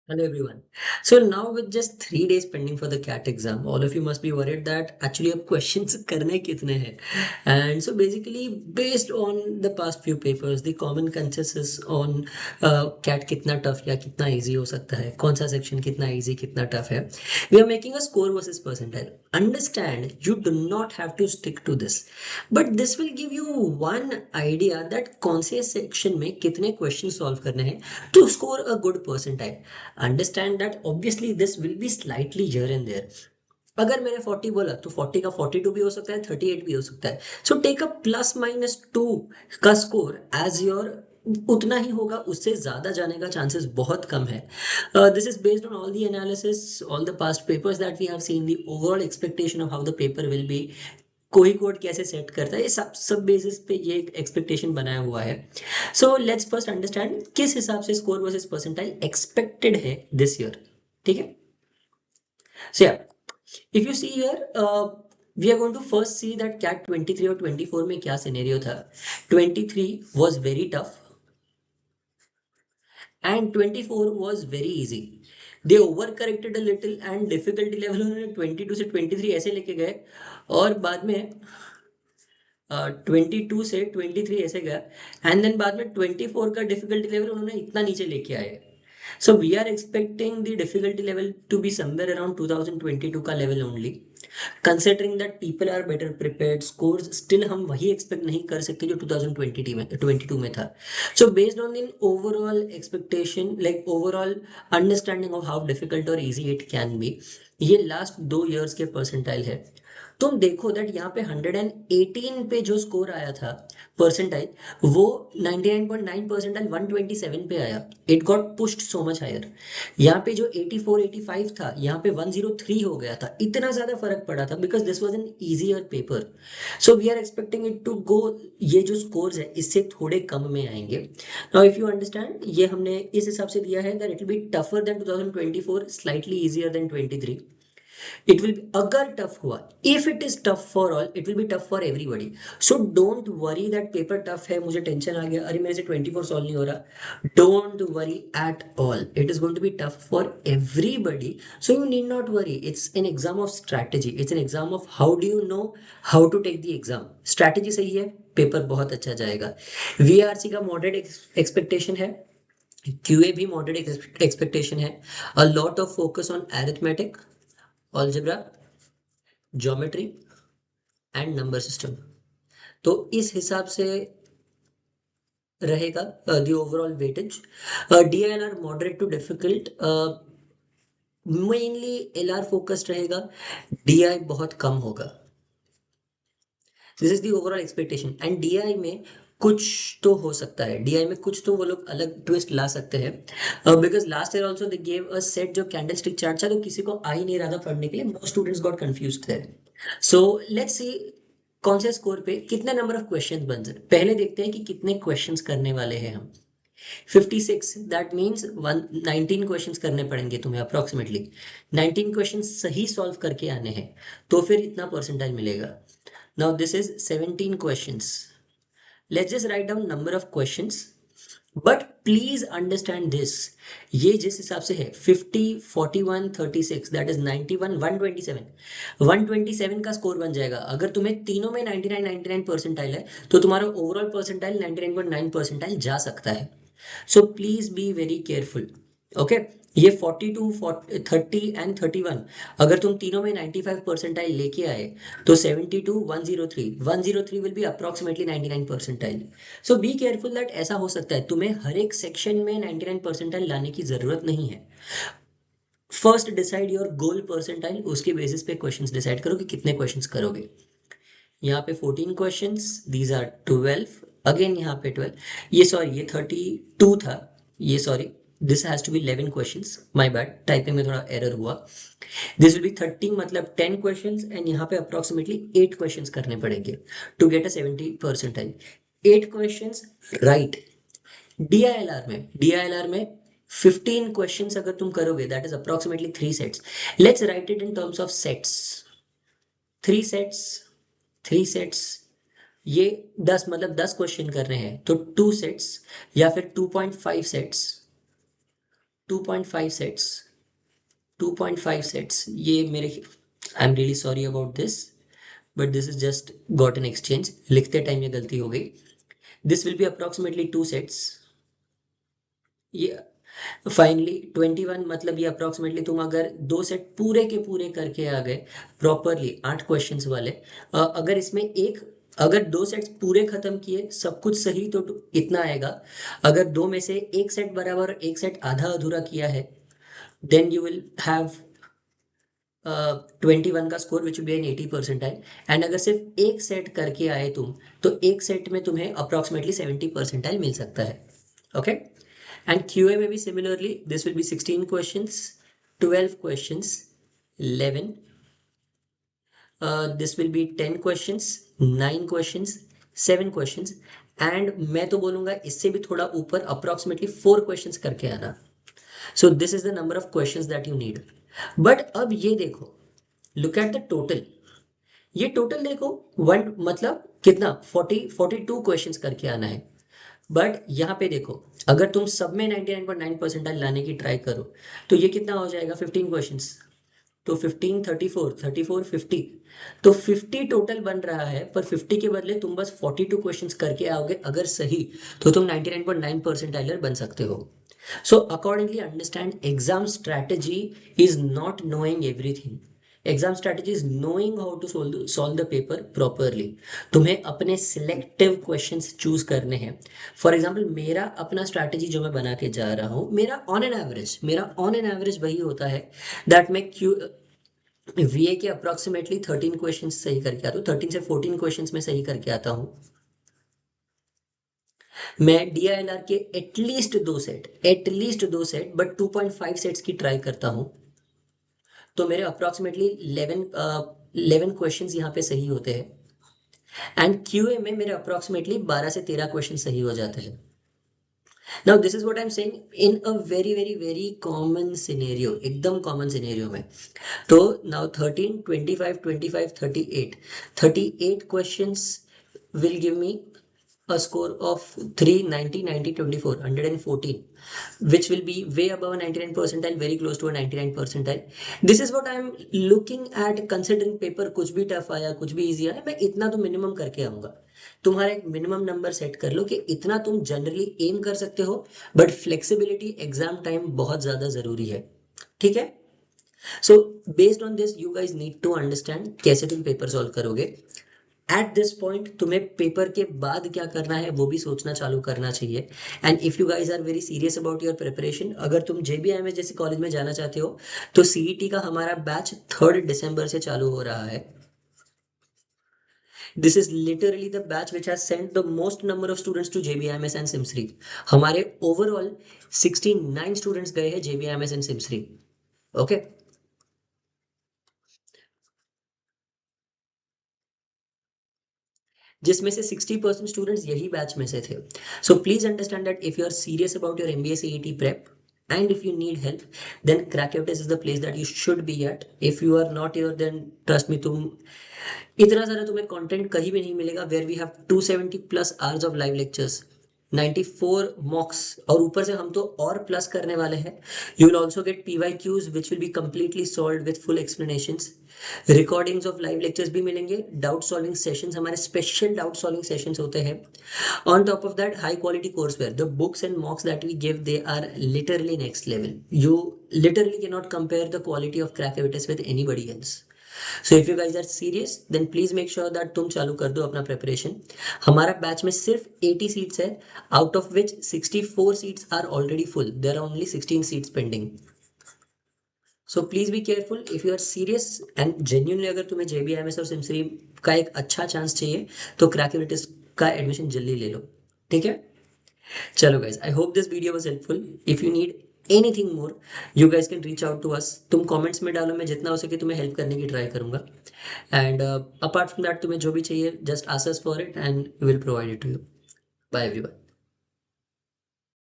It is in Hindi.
Hello everyone. So now with just 3 days pending for the CAT exam, all of you must be worried that actually अब questions करने कितने हैं. And so basically based on the past few papers, the common consensus on CAT कितना tough या कितना easy हो सकता है, कौन सा section कितना easy कितना tough है, we are making a score versus percentile. Understand you do not have to stick to this, but this will give you one idea that कौन से section में कितने questions solve करने हैं to score a good percentile. Understand that obviously this will be slightly here and there. अगर मैंने 40 बोला तो 40 का 42 भी हो सकता है, 38 भी हो सकता है. सो टेक अ +-2 का स्कोर एज योर. उतना ही होगा, उससे ज्यादा जाने का चांसेस बहुत कम है. This is based on all the analysis, all the past papers that we have seen, the overall expectation of how the paper will be. कोई कोड कैसे सेट करता है, ये सब सब बेसिस पे ये एक एक्सपेक्टेशन बनाया हुआ है. सो लेट्स फर्स्ट अंडरस्टैंड किस हिसाब से स्कोर वर्सेस परसेंटाइल एक्सपेक्टेड है दिस ईयर. ठीक है. So yeah if you see here, we are going to first see that CAT 23 और 24 में क्या सिनेरियो था. 23 was very tough and 24 was very easy. They over corrected a little and difficulty level उन्होंने 22 से 23 ऐसे लेके गए, और बाद में 22 से 23 ऐसे गया, एंड देन बाद में 24 का डिफिकल्टी लेवल उन्होंने इतना नीचे लेके आए. So we are expecting the difficulty level to be somewhere around 2022 का level only. Considering that people are better prepared, scores still हम वही एक्सपेक्ट नहीं कर सकते जो 2022 में था. सो based on in overall expectation, like overall understanding of how difficult और इजी इट कैन बी, ये लास्ट 2 years के परसेंटाइल है. तुम देखो दैट यहाँ पे 118 पे जो स्कोर आया था परसेंटाइल, वो 99.9 परसेंटाइल 127 पे आया. It got pushed so much higher. यहाँ पे जो 84 85 था, यहाँ पे 103 हो गया था. इतना ज्यादा फर्क पड़ा था because this was an easier paper. So we are expecting it to go. ये जो स्कोर्स है इससे थोड़े कम में आएंगे. नाउ इफ यू अंडरस्टैंड, ये हमने इस हिसाब से दिया है that it will be tougher than 2024, slightly easier than 23. It will, अगर टफ हुआ, if it is tough for all, it will be tough for everybody. So don't worry that paper tough है, मुझे टेंशन आ गया, अरे मेरे से 24 सॉल्व नहीं हो रहा. Don't worry at all, it is going to be tough for everybody. So you need not worry. It's an exam of strategy, it's an exam of how do you know how to take the exam. Strategy सही है, पेपर बहुत अच्छा जाएगा. वीआरसी का मॉडरेट एक्सपेक्टेशन है, क्यूए भी मॉडरेट एक्सपेक्टेशन है. A lot of focus on arithmetic, algebra, geometry and number system. तो इस हिसाब से रहेगा the overall weightage. DLR moderate to difficult, mainly LR focused रहेगा, डीआई बहुत कम होगा. This is the overall expectation. And DI में कुछ तो हो सकता है, डीआई में कुछ तो वो लोग अलग ट्विस्ट ला सकते हैं, because last year also they gave a set जो कैंडल स्टिक चार्ट था, तो किसी को आ ही नहीं रहा था पढ़ने के लिए, मोस्ट स्टूडेंट्स गॉट कंफ्यूज थे. सो लेट्स सी कौन से स्कोर पे कितने नंबर ऑफ क्वेश्चंस बन सकते. पहले देखते हैं कि कितने क्वेश्चंस करने वाले हैं हम. 56, दैट मीन्स 19 क्वेश्चंस करने पड़ेंगे तुम्हें अप्रोक्सीमेटली. 19 क्वेश्चंस सही सॉल्व करके आने हैं, तो फिर इतना परसेंटाइल मिलेगा. Now this is 17 questions. Let's just write down number of questions. But please understand this. ये जिस हिसाब से है 50, 41, 36, that is 91, 127. 127 का स्कोर बन जाएगा. अगर तुम्हें तीनों में 99 परसेंटाइल है, तो तुम्हारा ओवरऑल परसेंटाइल 99.9 परसेंटाइल जा सकता है. सो please be very careful. Okay. ये 42, 30 एंड 31, अगर तुम तीनों में 95 परसेंटाइल लेके आए, तो 72, 103, 103 will be approximately 99 percentile. So be careful that ऐसा हो सकता है तुम्हें हर एक सेक्शन में 99 परसेंटाइल लाने की जरूरत नहीं है. First decide your goal percentile, उसके बेसिस पे क्वेश्चंस डिसाइड करो कि कितने क्वेश्चंस करोगे. यहाँ पे 14 क्वेश्चंस, दीज आर 12. अगेन यहाँ पे 12, ये सॉरी ये 32 था, ये sorry this has to be 11 questions, my bad, typing में थोड़ा एरर हुआ. दिस विल बी 30, मतलब 10 क्वेश्चंस, एंड यहाँ पे अप्रोक्सीमेटली 8 क्वेश्चंस करने पड़ेंगे to get a 70 percentile. 8 questions right. DILR में 15 क्वेश्चंस अगर तुम करोगे, that is approximately 3 sets. Let's write it in terms of sets. 3 sets, 3 sets, ये 10, मतलब 10 क्वेश्चन कर रहे हैं, तो 2 सेट्स या फिर 2.5 सेट्स. 2.5 सेट्स, 2.5 सेट्स, ये मेरे, I am really sorry about this, but this is just got an exchange, लिखते टाइम ये गलती हो गई। This will B approximately 2 sets. ये फाइनली 21, मतलब ये अप्रॉक्सीमेटली तुम अगर 2 सेट पूरे के पूरे करके आ गए प्रॉपरली 8 क्वेश्चंस वाले, अगर इसमें एक, अगर 2 सेट्स पूरे खत्म किए सब कुछ सही तो इतना आएगा। अगर 2 में से एक सेट बराबर एक सेट आधा अधूरा किया है, देन यू विल हैव 21 का score which be an 80 percentile. And अगर सिर्फ एक सेट करके आए तुम, तो एक सेट में तुम्हें अप्रॉक्सीमेटली 70 परसेंटाइल मिल सकता है। ओके, एंड क्यूए में भी similarly this will B 16 questions, 12 questions, 11, this will B 10 questions, 9 questions, 7 questions, and मैं तो बोलूंगा इससे भी थोड़ा ऊपर अप्रॉक्सीमेटली 4 क्वेश्चंस करके आना। So this is the number of questions that you need. But अब ये देखो, लुक एट द टोटल, ये टोटल देखो, वन मतलब कितना 42 क्वेश्चंस करके आना है। बट यहाँ पे देखो, अगर तुम सब में 99.9 परसेंटाइल लाने की ट्राई करो, तो ये कितना हो जाएगा 15 क्वेश्चंस, तो 15, 34, 34, 50, तो 50 टोटल बन रहा है। पर 50 के बदले तुम बस 42 क्वेश्चंस करके आओगे अगर सही, तो तुम 99.9 परसेंटाइलर बन सकते हो। So accordingly, understand exam strategy is not knowing everything. Exam strategy is knowing how to solve the paper properly. तुम्हें अपने सिलेक्टिव क्वेश्चंस चूज करने हैं। फॉर एग्जांपल मेरा अपना स्ट्रैटेजी जो मैं बना के जा रहा हूँ, मेरा ऑन एन एवरेज वही होता है दैट मैं क्यू वीए के अप्रॉक्सीमेटली 13 क्वेश्चन सही करके आता हूँ, 13 से 14 क्वेश्चन में सही करके आता हूँ। मैं डीआईएलआर के एटलीस्ट दो सेट बट 2.5 सेट्स की ट्राई करता हूँ, तो मेरे अप्रॉक्सीमेटली 11 क्वेश्चंस यहाँ पे सही होते हैं। एंड क्यूए में मेरे अप्रॉक्सीमेटली 12 से 13 क्वेश्चन सही हो जाते हैं। Now this is what I am saying in a very very very common scenario, एकदम कॉमन सिनेरियो में। तो now 13, 25, 25, 38, 38 questions will give me a score of 390, 90, 24, 114, which will be way above a 99 percentile, very close to a 99 percentile. This is what I am looking at considering paper कुछ भी टफ आया कुछ भी इजी आया, मैं इतना तो मिनिमम करके आऊंगा। तुम्हारा एक मिनिमम नंबर सेट कर लो कि इतना तुम जनरली एम कर सकते हो, बट फ्लेक्सिबिलिटी एग्जाम टाइम बहुत ज्यादा जरूरी है। ठीक है, so based on this you guys need to understand कैसे तुम पेपर सॉल्व करोगे। एट दिस पॉइंट तुम्हें पेपर के बाद क्या करना है वो भी सोचना चालू करना चाहिए। And if you guys are very serious about your preparation, अगर तुम जेबीआईएमएस जैसे कॉलेज में जाना चाहते हो, तो सीईटी का हमारा बैच 3 दिसंबर से चालू हो रहा है। This is literally the batch which has sent the most number of students to JBIMS and SIMSREE. हमारे ओवरऑल 69 स्टूडेंट्स गए हैं जेबीआईएमएस एंड सिमसरी। ओके, जिसमें से 60% स्टूडेंट्स यही बैच में से थे। So please understand that if you are serious about your MBA CET prep and if you need help, then Crackutis is the place that you should be at. If you are not here, then trust me, तुम इतना सारा तुम्हें कंटेंट कहीं भी नहीं मिलेगा। Where we have 270 plus hours of live lectures, 94 mocks, और ऊपर से हम तो और प्लस करने वाले हैं। You will also get PYQs which will be completely solved with full explanations. Recordings of live lectures भी मिलेंगे, डाउट सॉल्विंग सेशंस, हमारे स्पेशल डाउट सॉल्विंग सेशंस होते हैं। On top of that high quality course ware, the books and mocks that we give they are literally next level. You literally cannot compare the quality of Crackutis with anybody else. So if you guys are serious then please make sure that तुम चालू कर दो अपना प्रिपरेशन। हमारा बैच में सिर्फ 80 सीट्स है, out of which 64 seats are already full, there are only 16 seats pending. So please be careful if you are serious and genuinely, अगर तुम्हें जेबीआईएमएस और सिमसरी का एक अच्छा चांस चाहिए, तो क्रैक्यूलिटिस का एडमिशन जल्दी ले लो। ठीक है, चलो guys, I hope this video was helpful. If you need anything more you guys can reach out to us. तुम कमेंट्स में डालो, मैं जितना हो सके तुम्हें हेल्प करने की ट्राई करूंगा। एंड अपार्ट फ्रॉम दैट तुम्हें जो भी चाहिए just ask us for it and we will provide it to you. Bye everyone.